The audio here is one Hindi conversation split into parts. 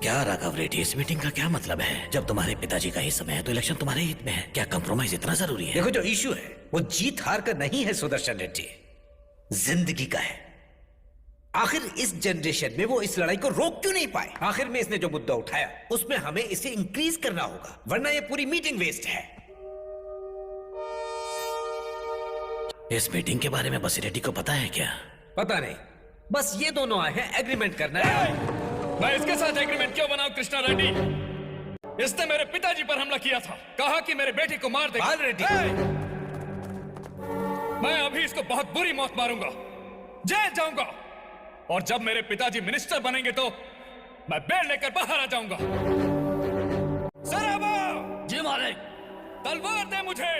क्या राघव रेड्डी, इस मीटिंग का क्या मतलब है? जब तुम्हारे पिताजी का ही समय है तो इलेक्शन तुम्हारे हित में है। क्या कंप्रोमाइज इतना जरूरी है? देखो, जो इश्यू है वो जीत हार का नहीं है सुदर्शन रेड्डी, जिंदगी का है। आखिर इस जनरेशन में वो इस लड़ाई को रोक क्यों नहीं पाए? आखिर में इसने जो मुद्दा उठाया उसमें हमें इसे इंक्रीज करना होगा, वरना ये पूरी मीटिंग वेस्ट है। इस मीटिंग के बारे में बसी रेड्डी को पता है क्या? पता नहीं, बस ये दोनों आए हैं एग्रीमेंट करना है। मैं इसके साथ एग्रीमेंट क्यों बनाऊं कृष्णा रेड्डी? इसने मेरे पिताजी पर हमला किया था, कहा कि मेरे बेटे को मार देगा। बाल रेड्डी, मैं अभी इसको बहुत बुरी मौत मारूंगा, जेल जाऊंगा, और जब मेरे पिताजी मिनिस्टर बनेंगे तो मैं बेल लेकर बाहर आ जाऊंगा। सराबा! जी मालिक। तलवार दे मुझे।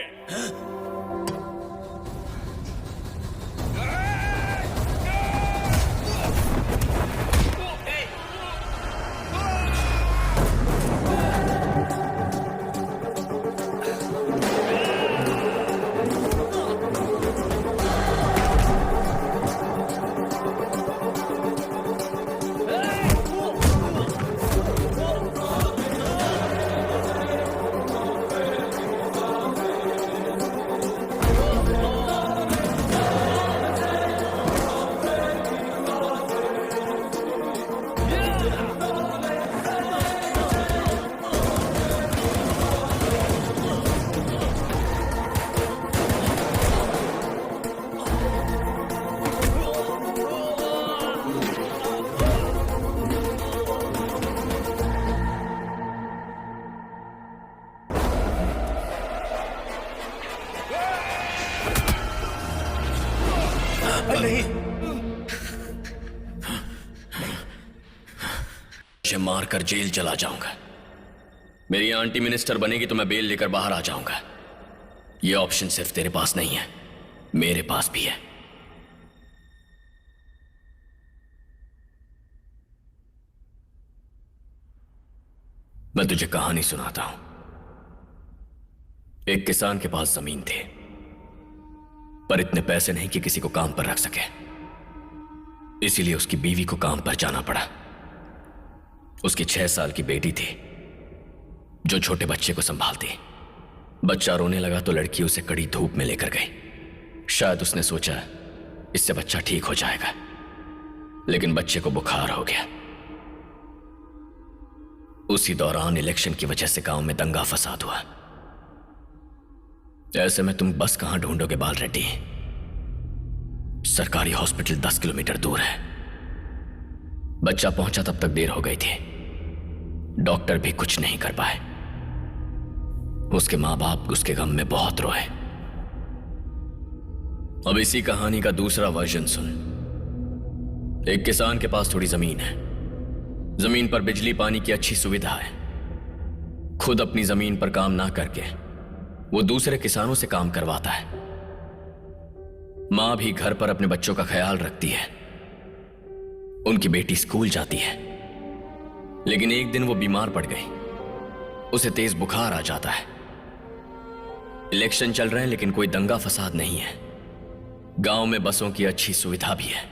मारकर जेल चला जाऊंगा। मेरी आंटी मिनिस्टर बनेगी तो मैं बेल लेकर बाहर आ जाऊंगा। यह ऑप्शन सिर्फ तेरे पास नहीं है, मेरे पास भी है। मैं तुझे कहानी सुनाता हूं। एक किसान के पास जमीन थी, पर इतने पैसे नहीं कि किसी को काम पर रख सके। इसीलिए उसकी बीवी को काम पर जाना पड़ा। उसकी 6 साल की बेटी थी जो छोटे बच्चे को संभालती। बच्चा रोने लगा तो लड़की उसे कड़ी धूप में लेकर गई। शायद उसने सोचा इससे बच्चा ठीक हो जाएगा, लेकिन बच्चे को बुखार हो गया। उसी दौरान इलेक्शन की वजह से गांव में दंगा फसाद हुआ। ऐसे में तुम बस कहां ढूंढोगे बाल रेड्डी? सरकारी हॉस्पिटल 10 किलोमीटर दूर है। बच्चा पहुंचा तब तक देर हो गई थी। डॉक्टर भी कुछ नहीं कर पाए। उसके मां बाप उसके गम में बहुत रोए। अब इसी कहानी का दूसरा वर्जन सुन। एक किसान के पास थोड़ी जमीन है। जमीन पर बिजली पानी की अच्छी सुविधा है। खुद अपनी जमीन पर काम ना करके वो दूसरे किसानों से काम करवाता है। मां भी घर पर अपने बच्चों का ख्याल रखती है। उनकी बेटी स्कूल जाती है, लेकिन एक दिन वो बीमार पड़ गई। उसे तेज बुखार आ जाता है। इलेक्शन चल रहे हैं लेकिन कोई दंगा फसाद नहीं है। गांव में बसों की अच्छी सुविधा भी है।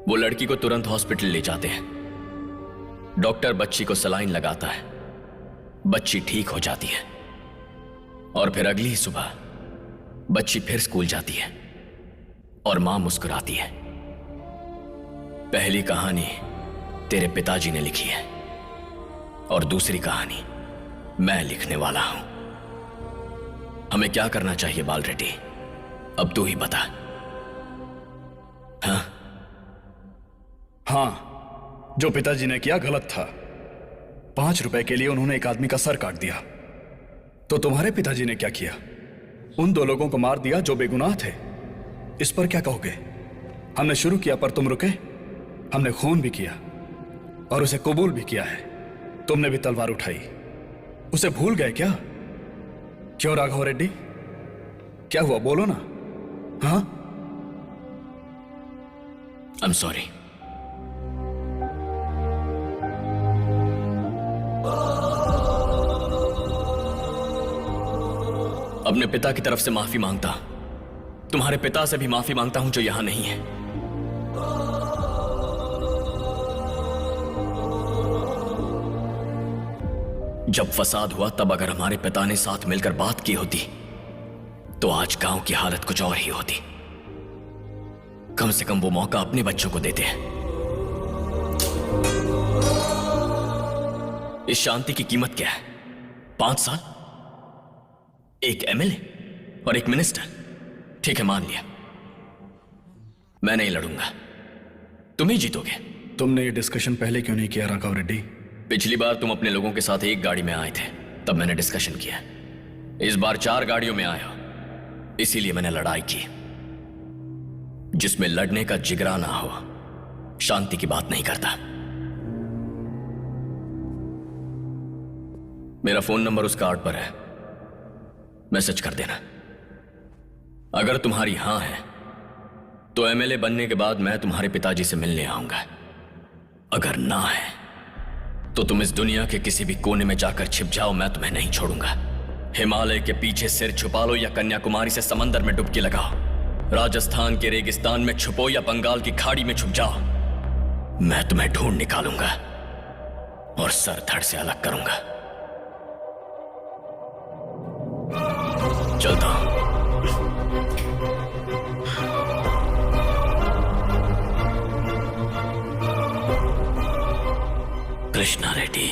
वो लड़की को तुरंत हॉस्पिटल ले जाते हैं। डॉक्टर बच्ची को सलाइन लगाता है। बच्ची ठीक हो जाती है और फिर अगली ही सुबह बच्ची फिर स्कूल जाती है और मां मुस्कुराती है। पहली कहानी तेरे पिताजी ने लिखी है और दूसरी कहानी मैं लिखने वाला हूं। हमें क्या करना चाहिए बाल रेड्डी? अब तू ही बता। हाँ, जो पिताजी ने किया गलत था। 5 रुपए के लिए उन्होंने एक आदमी का सर काट दिया। तो तुम्हारे पिताजी ने क्या किया? उन 2 लोगों को मार दिया जो बेगुनाह थे। इस पर क्या कहोगे? हमने शुरू किया पर तुम रुके। हमने खून भी किया और उसे कबूल भी किया है। तुमने भी तलवार उठाई। उसे भूल गए क्या? क्यों राघव रेड्डी, क्या हुआ? बोलो ना। हाँ, आई एम सॉरी। अपने पिता की तरफ से माफी मांगता। तुम्हारे पिता से भी माफी मांगता हूं जो यहां नहीं है। जब फसाद हुआ तब अगर हमारे पिता ने साथ मिलकर बात की होती तो आज गांव की हालत कुछ और ही होती। कम से कम वो मौका अपने बच्चों को देते हैं। इस शांति की कीमत क्या है? 5 साल, एक एमएलए और एक मिनिस्टर। ठीक है, मान लिया। मैं नहीं लड़ूंगा, तुम ही जीतोगे। तुमने ये डिस्कशन पहले क्यों नहीं किया राघव रेड्डी? पिछली बार तुम अपने लोगों के साथ एक गाड़ी में आए थे, तब मैंने डिस्कशन किया। इस बार 4 गाड़ियों में आए हो, इसीलिए मैंने लड़ाई की। जिसमें लड़ने का जिगरा ना हो, शांति की बात नहीं करता। मेरा फोन नंबर उस कार्ड पर है, मैसेज कर देना। अगर तुम्हारी हां है तो एमएलए बनने के बाद मैं तुम्हारे पिताजी से मिलने आऊंगा। अगर ना है तो तुम इस दुनिया के किसी भी कोने में जाकर छिप जाओ, मैं तुम्हें नहीं छोड़ूंगा। हिमालय के पीछे सिर छुपा लो या कन्याकुमारी से समंदर में डुबकी लगाओ, राजस्थान के रेगिस्तान में छुपो या बंगाल की खाड़ी में छुप जाओ, मैं तुम्हें ढूंढ निकालूंगा और सर धड़ से अलग करूंगा। चलता हूं। कृष्णा रेड्डी।